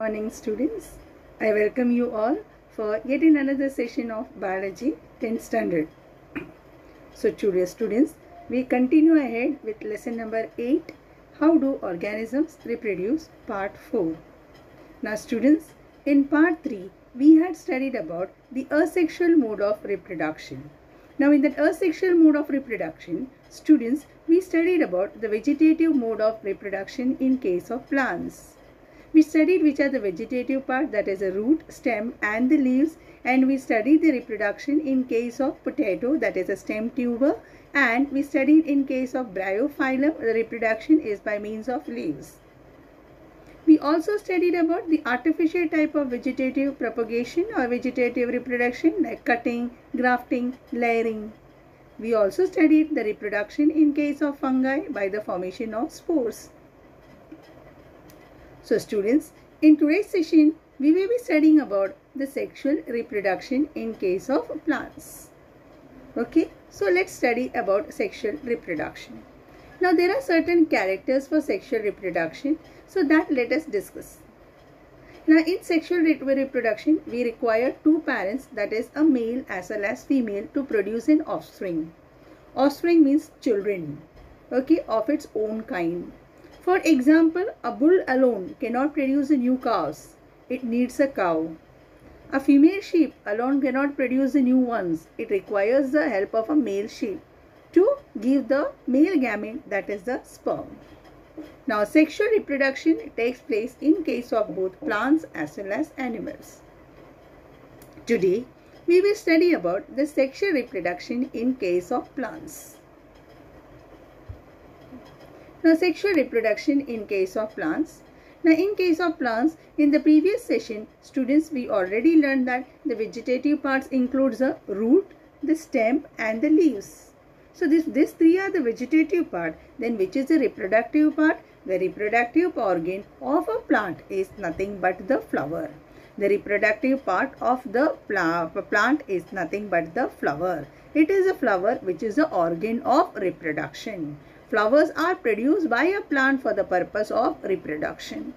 Morning students, I welcome you all for yet another session of Biology 10th Standard. So today students, we continue ahead with lesson number 8, How do organisms reproduce, part 4. Now students, in part 3, we had studied about the asexual mode of reproduction. Now in that asexual mode of reproduction, students, we studied about the vegetative mode of reproduction in case of plants. We studied which are the vegetative part, that is the root, stem and the leaves, and we studied the reproduction in case of potato, that is a stem tuber, and we studied in case of bryophyllum the reproduction is by means of leaves. We also studied about the artificial type of vegetative propagation or vegetative reproduction like cutting, grafting, layering. We also studied the reproduction in case of fungi by the formation of spores. So students, in today's session, we will be studying about the sexual reproduction in case of plants. Okay, so let's study about sexual reproduction. Now there are certain characters for sexual reproduction, so that let us discuss. Now in sexual reproduction, we require two parents, that is a male as well as female, to produce an offspring. Offspring means children, okay, of its own kind. For example, a bull alone cannot produce new cows. It needs a cow. A female sheep alone cannot produce new ones. It requires the help of a male sheep to give the male gamete, that is the sperm. Now, sexual reproduction takes place in case of both plants as well as animals. Today, we will study about the sexual reproduction in case of plants. Now, sexual reproduction in case of plants. Now, in case of plants, in the previous session, students, we already learned that the vegetative parts includes the root, the stem and the leaves. So, these three are the vegetative part. Then which is the reproductive part? The reproductive organ of a plant is nothing but the flower. The reproductive part of the plant is nothing but the flower. It is a flower which is the organ of reproduction. Flowers are produced by a plant for the purpose of reproduction.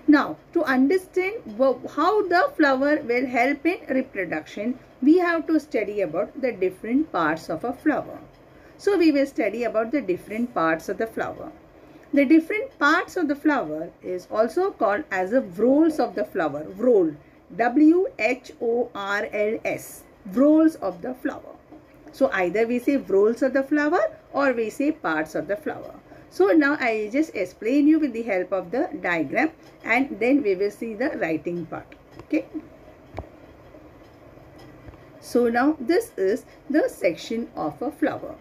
Now, to understand how the flower will help in reproduction, we have to study about the different parts of a flower. So, we will study about the different parts of the flower. The different parts of the flower is also called as the whorls of the flower. Whorl, W-H-O-R-L-S, whorls of the flower. So either we say whorls of the flower or we say parts of the flower. So now I just explain you with the help of the diagram and then we will see the writing part. Okay. So now this is the section of a flower.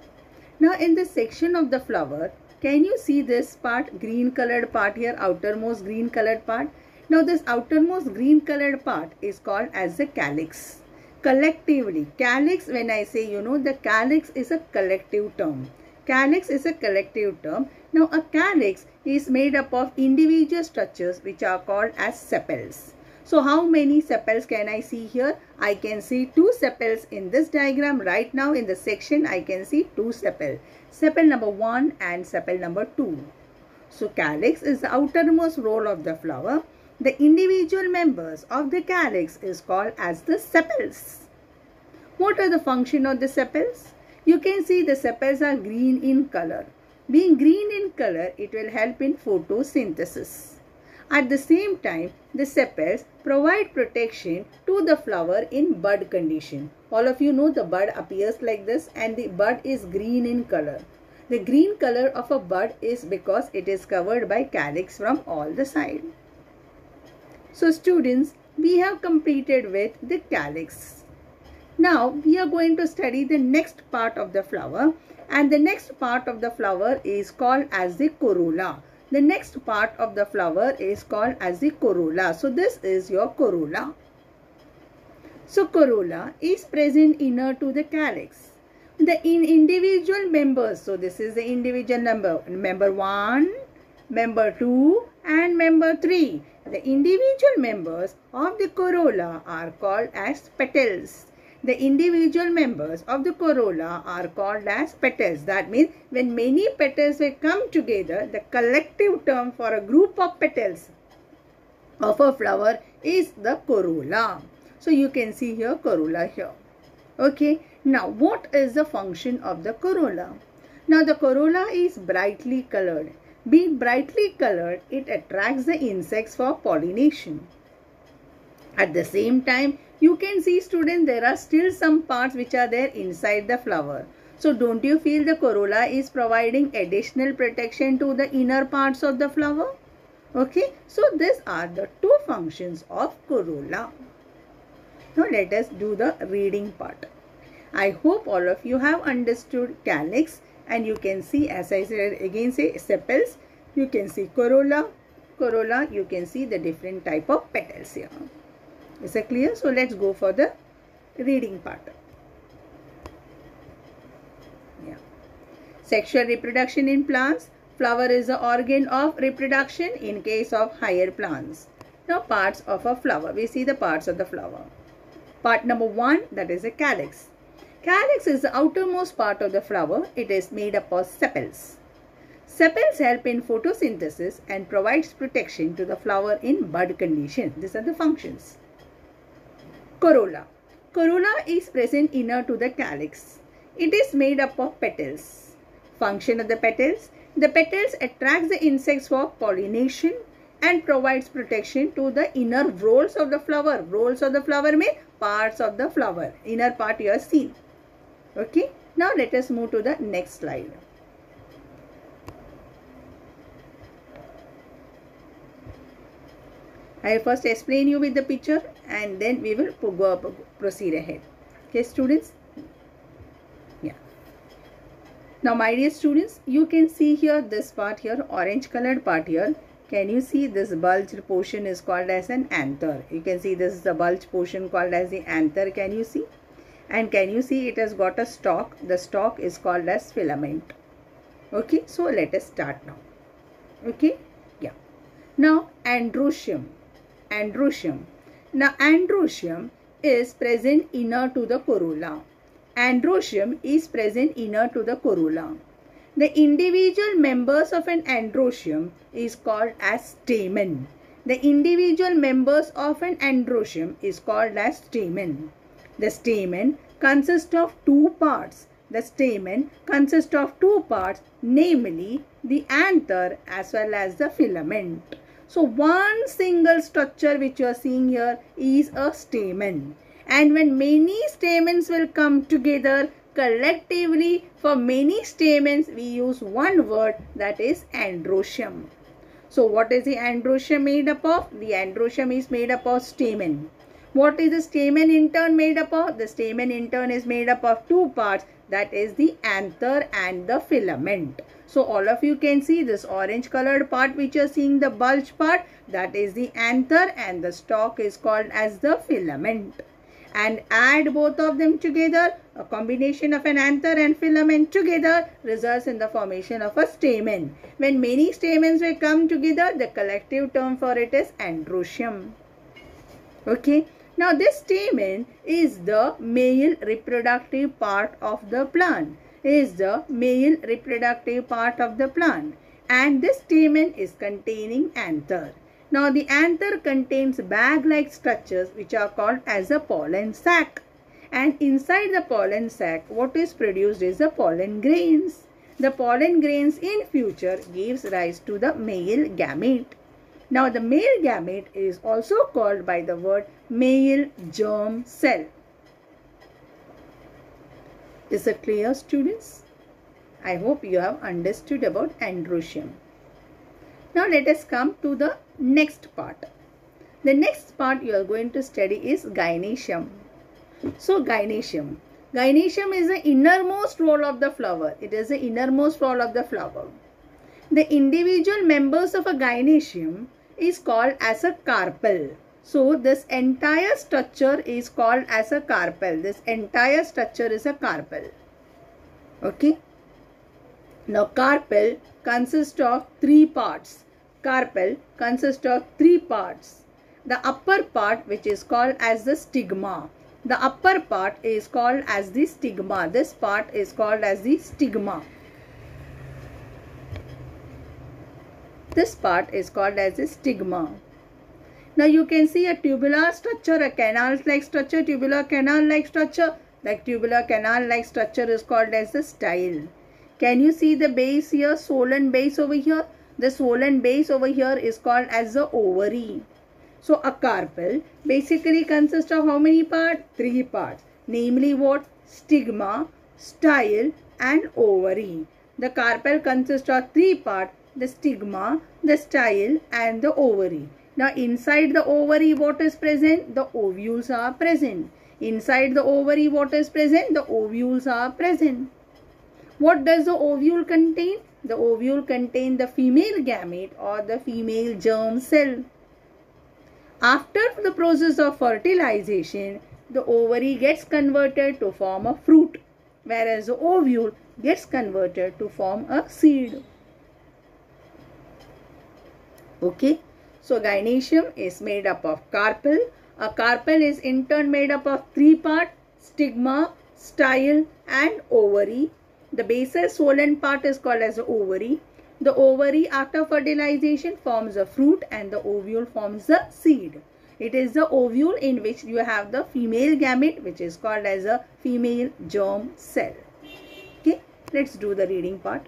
Now in the section of the flower, can you see this part, green colored part here, outermost green colored part? Now this outermost green colored part is called as the calyx. Collectively, calyx, when I say, the calyx is a collective term. Calyx is a collective term. Now, a calyx is made up of individual structures which are called as sepals. So, how many sepals can I see here? I can see two sepals in this diagram. Right now, in the section, I can see two sepals. Sepal number 1 and sepal number 2. So, calyx is the outermost roll of the flower. The individual members of the calyx is called as the sepals. What are the function of the sepals? You can see the sepals are green in color. Being green in color, it will help in photosynthesis. At the same time, the sepals provide protection to the flower in bud condition. All of you know the bud appears like this and the bud is green in color. The green color of a bud is because it is covered by calyx from all the sides. So students, we have completed with the calyx. Now we are going to study the next part of the flower, and the next part of the flower is called as the corolla. The next part of the flower is called as the corolla. So this is your corolla. So corolla is present inner to the calyx. The individual members, so this is the individual number, member 1, member 2 and member 3. The individual members of the corolla are called as petals. The individual members of the corolla are called as petals. That means when many petals will come together, the collective term for a group of petals of a flower is the corolla. So you can see here corolla here. Okay. Now what is the function of the corolla? Now the corolla is brightly colored. Being brightly colored, it attracts the insects for pollination. At the same time, you can see, students, there are still some parts which are there inside the flower. So don't you feel the corolla is providing additional protection to the inner parts of the flower? Okay, so these are the two functions of corolla. Now let us do the reading part. I hope all of you have understood calyx, and you can see, as I said again, say sepals, you can see corolla, you can see the different type of petals here. Is it clear? So let's go for the reading part. Yeah. Sexual reproduction in plants. Flower is the organ of reproduction in case of higher plants. Now parts of a flower. We see the parts of the flower. Part number 1, that is a calyx. Calyx is the outermost part of the flower. It is made up of sepals. Sepals help in photosynthesis and provides protection to the flower in bud condition. These are the functions. Corolla. Corolla is present inner to the calyx. It is made up of petals. Function of the petals. The petals attracts the insects for pollination and provides protection to the inner whorls of the flower. Whorls of the flower mean parts of the flower. Inner part you have seen. Okay. Now let us move to the next slide. I will first explain you with the picture and then we will proceed ahead. Okay, students? Yeah. Now, my dear students, you can see here this part here, orange colored part here. Can you see this bulged portion is called as an anther? You can see this is the bulged portion called as the anther. Can you see? And can you see it has got a stalk? The stalk is called as filament. Okay, so let us start now. Okay, yeah. Now, androecium. Androecium. Now, androecium is present inner to the corolla. Androecium is present inner to the corolla. The individual members of an androecium is called as stamen. The individual members of an androecium is called as stamen. The stamen consists of two parts. The stamen consists of two parts, namely the anther as well as the filament. So one single structure which you are seeing here is a stamen. And when many stamens will come together collectively, for many stamens we use one word, that is androecium. So what is the androecium made up of? The androecium is made up of stamen. What is the stamen in turn made up of? The stamen in turn is made up of two parts, that is the anther and the filament. So all of you can see this orange colored part which you are seeing, the bulge part, that is the anther, and the stalk is called as the filament. And add both of them together, a combination of an anther and filament together results in the formation of a stamen. When many stamens will come together, the collective term for it is androecium. Okay. Now this stamen is the male reproductive part of the plant. And this stamen is containing anther. Now the anther contains bag-like structures which are called as a pollen sac. And inside the pollen sac, what is produced is the pollen grains. The pollen grains in future gives rise to the male gamete. Now the male gamete is also called by the word male germ cell. Is it clear, students? I hope you have understood about androecium. Now let us come to the next part. The next part you are going to study is gynoecium. So gynoecium. Gynoecium is the innermost wall of the flower. It is the innermost wall of the flower. The individual members of a gynoecium is called as a carpel. So this entire structure is called as a carpel. This entire structure is a carpel. Okay. Now carpel consists of three parts. Carpel consists of three parts. The upper part, which is called as the stigma. The upper part is called as the stigma. This part is called as the stigma. This part is called as the stigma. Now you can see a tubular structure, a canal-like structure, tubular canal-like structure. Like tubular canal-like structure is called as the style. Can you see the base here, swollen base over here? The swollen base over here is called as the ovary. So a carpel basically consists of how many parts? 3 parts. Namely what? Stigma, style and ovary. The carpel consists of 3 parts. The stigma, the style and the ovary. Now inside the ovary what is present? The ovules are present. Inside the ovary what is present? The ovules are present. What does the ovule contain? The ovule contains the female gamete or the female germ cell. After the process of fertilization, the ovary gets converted to form a fruit, whereas the ovule gets converted to form a seed. Okay, so gynoecium is made up of carpel. A carpel is in turn made up of 3 parts: stigma, style and ovary. The basal swollen part is called as the ovary. The ovary after fertilization forms a fruit and the ovule forms the seed. It is the ovule in which you have the female gamete, which is called as a female germ cell. Okay, let's do the reading part.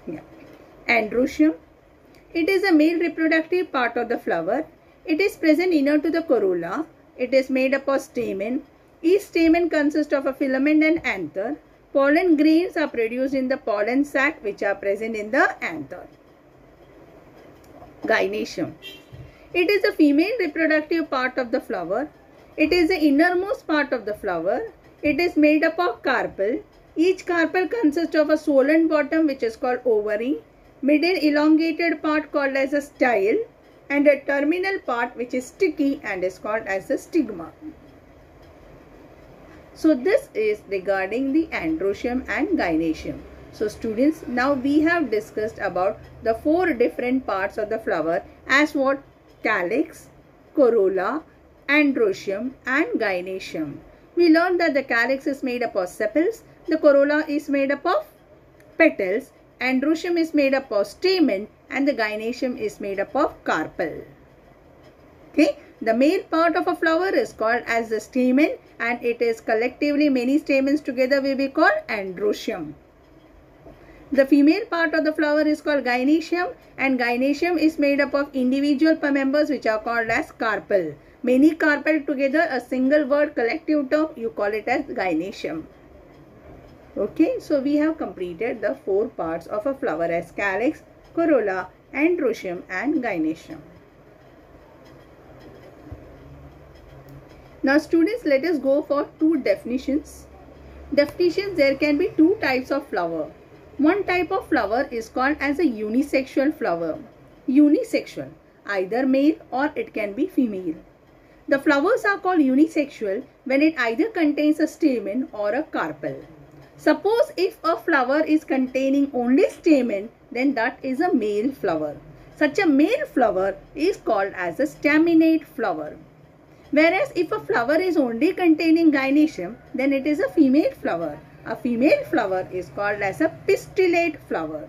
Yeah. Androecium. It is a male reproductive part of the flower. It is present inner to the corolla. It is made up of stamen. Each stamen consists of a filament and anther. Pollen grains are produced in the pollen sac which are present in the anther. Gynoecium. It is a female reproductive part of the flower. It is the innermost part of the flower. It is made up of carpel. Each carpel consists of a swollen bottom which is called ovary, middle elongated part called as a style, and a terminal part which is sticky and is called as a stigma. So this is regarding the androecium and gynoecium. So students, now we have discussed about the 4 different parts of the flower as what? Calyx, corolla, androecium and gynoecium. We learned that the calyx is made up of sepals, the corolla is made up of petals, androecium is made up of stamen and the gynoecium is made up of carpel. Okay, the male part of a flower is called as the stamen and it is collectively many stamens together will be called androecium. The female part of the flower is called gynoecium and gynoecium is made up of individual members which are called as carpel. Many carpel together, a single word collective term, you call it as gynoecium. Okay, so we have completed the 4 parts of a flower as calyx, corolla, androecium and gynoecium. Now students, let us go for 2 definitions. Definitions, there can be 2 types of flower. One type of flower is called as a unisexual flower. Unisexual, either male or it can be female. The flowers are called unisexual when it either contains a stamen or a carpel. Suppose if a flower is containing only stamen, then that is a male flower. Such a male flower is called as a staminate flower. Whereas if a flower is only containing gynoecium, then it is a female flower. A female flower is called as a pistillate flower.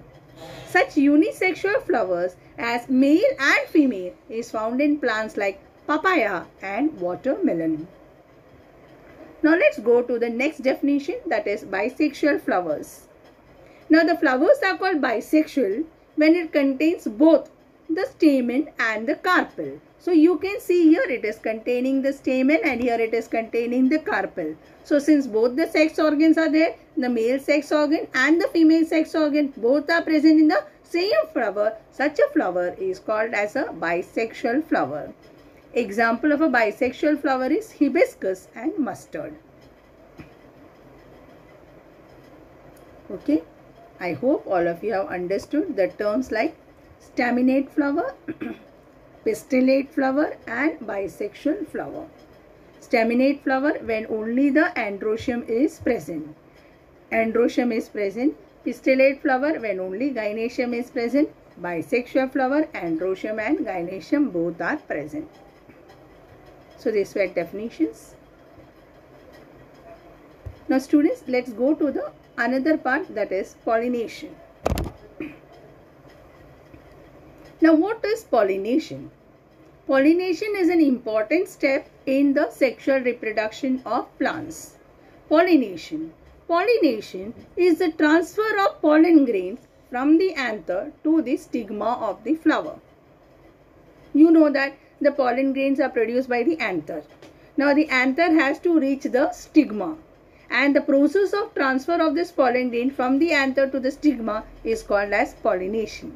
Such unisexual flowers as male and female is found in plants like papaya and watermelon. Now let's go to the next definition, that is bisexual flowers. Now the flowers are called bisexual when it contains both the stamen and the carpel. So you can see here it is containing the stamen and here it is containing the carpel. So since both the sex organs are there, the male sex organ and the female sex organ both are present in the same flower, such a flower is called as a bisexual flower. Example of a bisexual flower is hibiscus and mustard. Okay, I hope all of you have understood the terms like staminate flower, pistillate flower and bisexual flower. Staminate flower when only the androecium is present. Androecium is present. Pistillate flower when only gynoecium is present. Bisexual flower, androecium and gynoecium both are present. So these were definitions. Now students, let's go to the another part, that is pollination. Now what is pollination? Pollination is an important step in the sexual reproduction of plants. Pollination. Pollination is the transfer of pollen grains from the anther to the stigma of the flower. You know that the pollen grains are produced by the anther. Now the anther has to reach the stigma, and the process of transfer of this pollen grain from the anther to the stigma is called as pollination.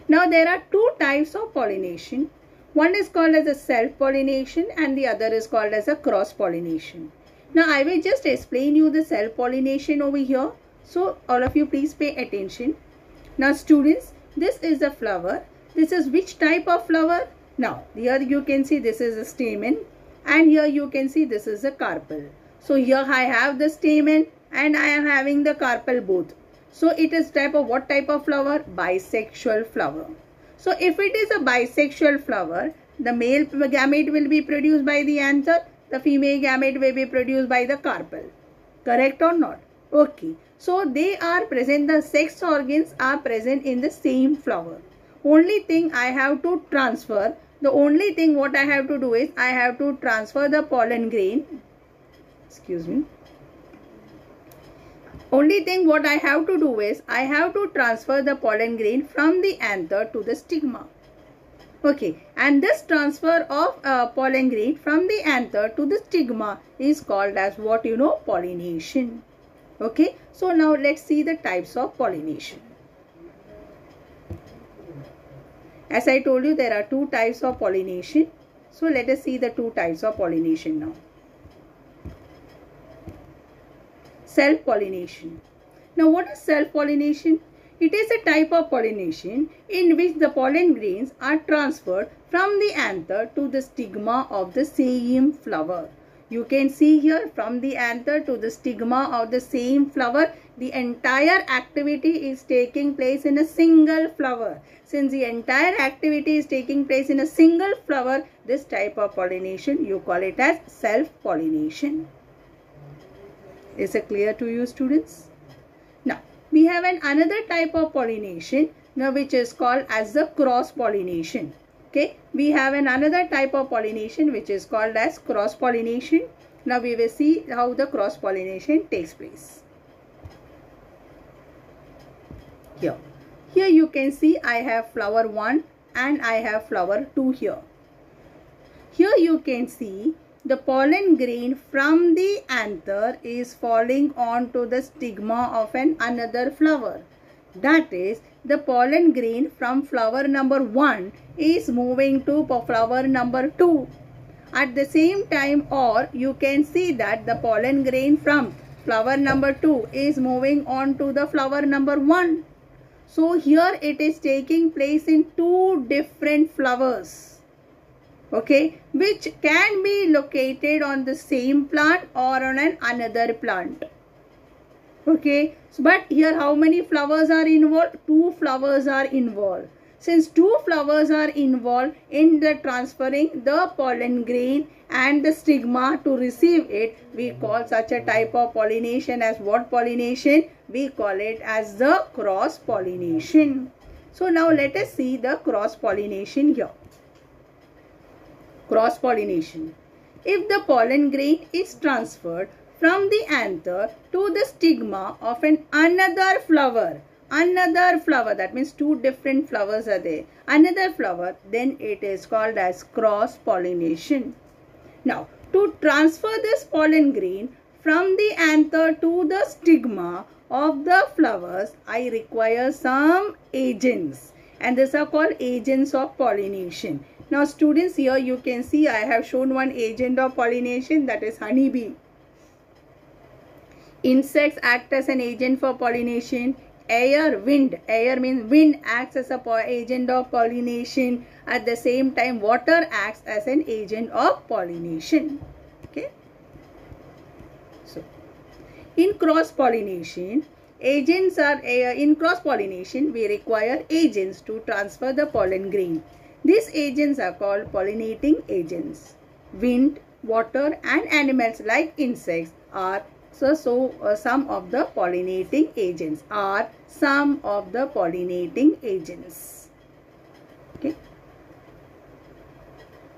Now there are two types of pollination. One is called as a self-pollination and the other is called as a cross-pollination. Now I will just explain you the self-pollination over here. So all of you please pay attention. Now students, this is a flower. This is which type of flower? Now here you can see this is a stamen and here you can see this is a carpel. So here I have the stamen and I am having the carpel both. So it is what type of flower? Bisexual flower. So if it is a bisexual flower, the male gamete will be produced by the anther, the female gamete will be produced by the carpel. Correct or not? Okay. So they are present, the sex organs are present in the same flower. Only thing I have to transfer, the only thing what I have to do is I have to transfer the pollen grain. Excuse me. Only thing what I have to do is I have to transfer the pollen grain from the anther to the stigma. Okay, and this transfer of pollen grain from the anther to the stigma is called as what you know, pollination. Okay, so now let's see the types of pollination. As I told you, there are two types of pollination. So let us see the two types of pollination now. Self-pollination. Now what is self-pollination? It is a type of pollination in which the pollen grains are transferred from the anther to the stigma of the same flower. You can see here from the anther to the stigma of the same flower, the entire activity is taking place in a single flower. Since the entire activity is taking place in a single flower, this type of pollination you call it as self-pollination. Is it clear to you, students? Now, we have another type of pollination now which is called as the cross-pollination. Okay, we have another type of pollination which is called as cross-pollination. Now, we will see how the cross-pollination takes place. Here you can see I have flower 1 and I have flower 2 here. Here you can see the pollen grain from the anther is falling onto the stigma of another flower. That is, the pollen grain from flower number 1 is moving to flower number 2. At the same time, or you can see that the pollen grain from flower number 2 is moving on to the flower number 1. So here it is taking place in two different flowers. Okay, which can be located on the same plant or on another plant. Okay, so, but here how many flowers are involved? Two flowers are involved. Since two flowers are involved in the transferring the pollen grain and the stigma to receive it, we call such a type of pollination as what pollination? We call it as the cross pollination. So now let us see the cross pollination here. Cross pollination. If the pollen grain is transferred from the anther to the stigma of another flower, that means two different flowers are there, another flower, then it is called as cross pollination. Now, to transfer this pollen grain from the anther to the stigma of the flowers, I require some agents, and these are called agents of pollination. Now students, here you can see I have shown one agent of pollination, that is honeybee. Insects act as an agent for pollination. Air, wind. Air means wind acts as an agent of pollination. At the same time, water acts as an agent of pollination. Okay. So, in cross-pollination, we require agents to transfer the pollen grain. These agents are called pollinating agents. Wind, water and animals like insects are some of the pollinating agents.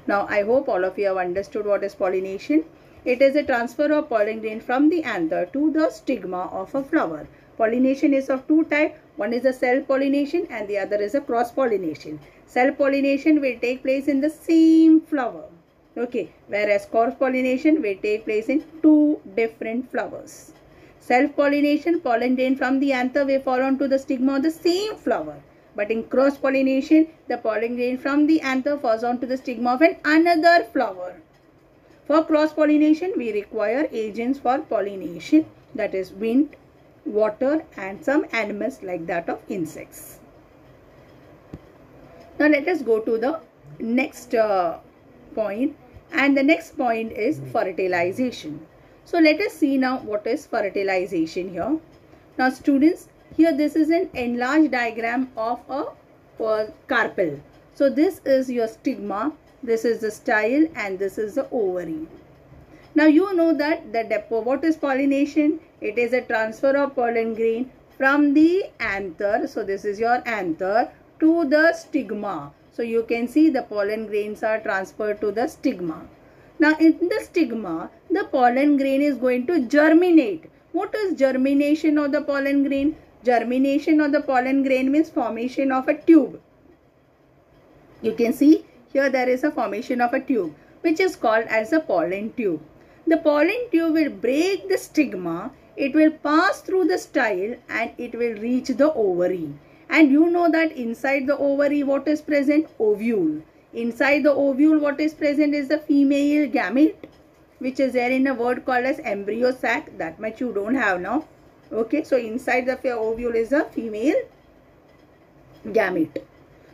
Now I hope all of you have understood what is pollination. It is a transfer of pollen grain from the anther to the stigma of a flower. Pollination is of two types. One is a self-pollination and the other is a cross-pollination. Self-pollination will take place in the same flower. Okay, whereas cross-pollination will take place in two different flowers. Self-pollination, pollen grain from the anther will fall onto the stigma of the same flower. But in cross-pollination, the pollen grain from the anther falls onto the stigma of another flower. For cross-pollination, we require agents for pollination, that is wind, water and some animals like that of insects. Now let us go to the next point, and the next point is fertilization. So let us see now what is fertilization here. Now students, here this is an enlarged diagram of a carpel. So this is your stigma, this is the style and this is the ovary. Now you know that the depot, what is pollination? It is a transfer of pollen grain from the anther. So this is your anther to the stigma. So you can see the pollen grains are transferred to the stigma. Now in the stigma, the pollen grain is going to germinate. What is germination of the pollen grain? Germination of the pollen grain means formation of a tube. You can see here there is a formation of a tube which is called as a pollen tube. The pollen tube will break the stigma, it will pass through the style and it will reach the ovary. And you know that inside the ovary what is present? Ovule. Inside the ovule what is present is the female gamete, which is there in a word called as embryo sac. That much you don't have now. Okay, so inside the ovule is a female gamete.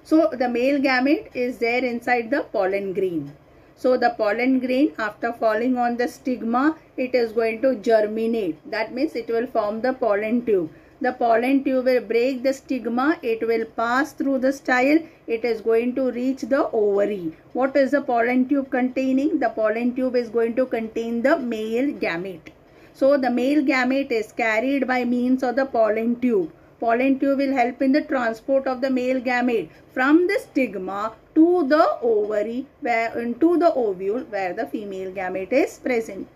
So the male gamete is there inside the pollen grain. So the pollen grain, after falling on the stigma, it is going to germinate. That means it will form the pollen tube. The pollen tube will break the stigma. It will pass through the style. It is going to reach the ovary. What is the pollen tube containing? The pollen tube is going to contain the male gamete. So the male gamete is carried by means of the pollen tube. Pollen tube will help in the transport of the male gamete from the stigma to the ovary, to the ovule where the female gamete is present.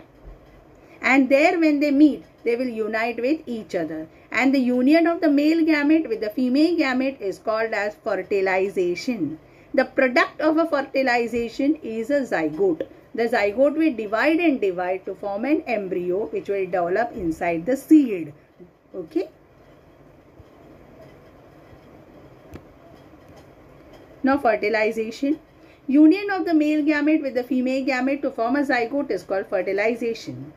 And there when they meet, they will unite with each other. And the union of the male gamete with the female gamete is called as fertilization. The product of a fertilization is a zygote. The zygote will divide and divide to form an embryo which will develop inside the seed. Okay. Now fertilization. Union of the male gamete with the female gamete to form a zygote is called fertilization.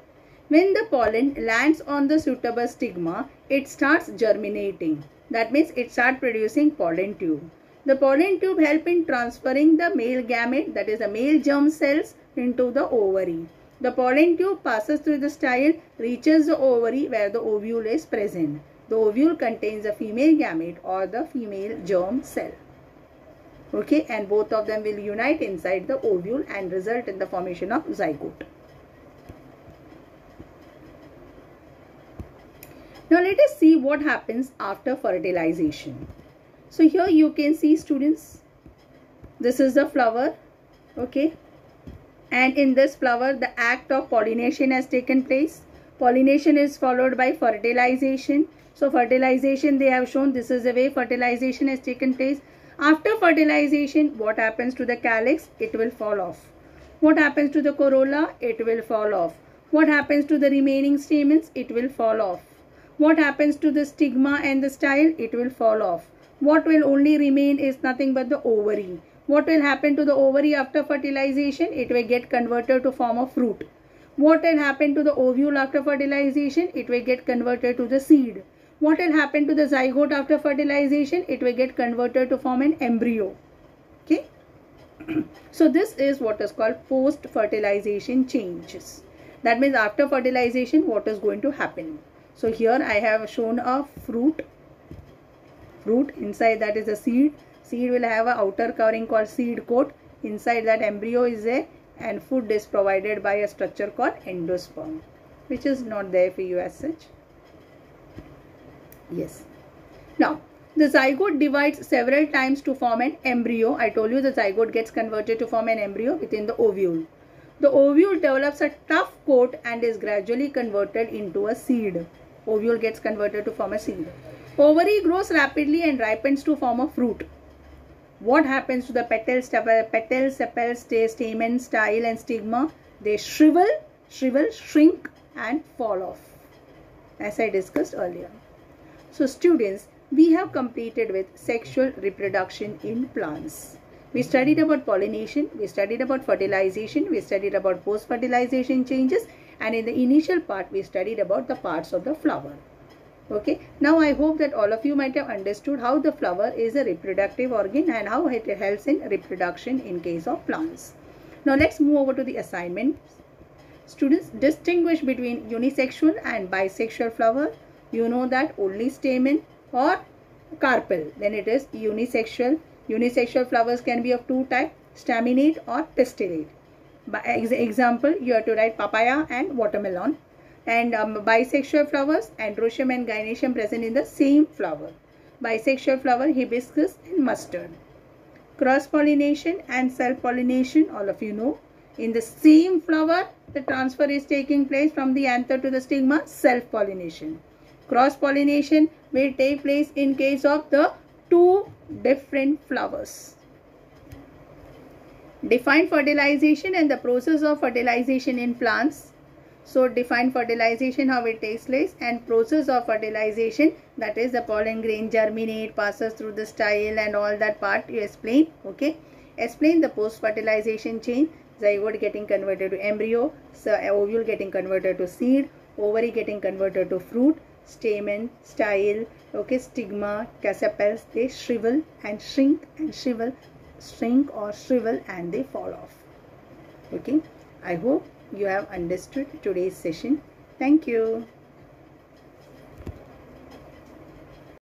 When the pollen lands on the suitable stigma, it starts germinating. That means it starts producing pollen tube. The pollen tube helps in transferring the male gamete, that is the male germ cells, into the ovary. The pollen tube passes through the style, reaches the ovary where the ovule is present. The ovule contains the female gamete or the female germ cell. Okay, and both of them will unite inside the ovule and result in the formation of zygote. Now let us see what happens after fertilization. So here you can see students, this is the flower, okay, and in this flower the act of pollination has taken place. Pollination is followed by fertilization. So fertilization they have shown, this is the way fertilization has taken place. After fertilization, what happens to the calyx? It will fall off. What happens to the corolla? It will fall off. What happens to the remaining stamens? It will fall off. What happens to the stigma and the style? It will fall off. What will only remain is nothing but the ovary. What will happen to the ovary after fertilization? It will get converted to form a fruit. What will happen to the ovule after fertilization? It will get converted to the seed. What will happen to the zygote after fertilization? It will get converted to form an embryo. Okay. So this is what is called post-fertilization changes. That means after fertilization, what is going to happen? So here I have shown a fruit. Inside that is a seed. Seed will have an outer covering called seed coat. Inside that embryo is there and food is provided by a structure called endosperm, which is not there for you as such. Yes. Now The zygote divides several times to form an embryo. I told you the zygote gets converted to form an embryo within the ovule. The ovule develops a tough coat and is gradually converted into a seed. Ovule gets converted to form a seed. Ovary grows rapidly and ripens to form a fruit. What happens to the petals, sepals, stamen, style and stigma? They shrivel, shrink and fall off, as I discussed earlier. So students, we have completed with sexual reproduction in plants. We studied about pollination, we studied about fertilization, we studied about post-fertilization changes, and in the initial part we studied about the parts of the flower. Okay, now I hope that all of you might have understood how the flower is a reproductive organ and how it helps in reproduction in case of plants. Now let's move over to the assignment. Students, distinguish between unisexual and bisexual flower. You know that only stamen or carpel, then it is unisexual. Unisexual flowers can be of two types, staminate or pistillate. By example, you have to write papaya and watermelon. And bisexual flowers, androecium and gynoecium present in the same flower. Bisexual flower, hibiscus and mustard. Cross-pollination and self-pollination, all of you know. In the same flower, the transfer is taking place from the anther to the stigma, self-pollination. Cross-pollination will take place in case of the two different flowers. Define fertilization and the process of fertilization in plants. So define fertilization, how it takes place, and process of fertilization, that is the pollen grain germinate, passes through the style and all that part you explain. Okay. Explain the post-fertilization chain, zygote getting converted to embryo, so ovule getting converted to seed, ovary getting converted to fruit, stamen, style, okay, stigma, sepals, they shrivel and shrink and shrivel, and they fall off. Okay. I hope you have understood today's session. Thank you.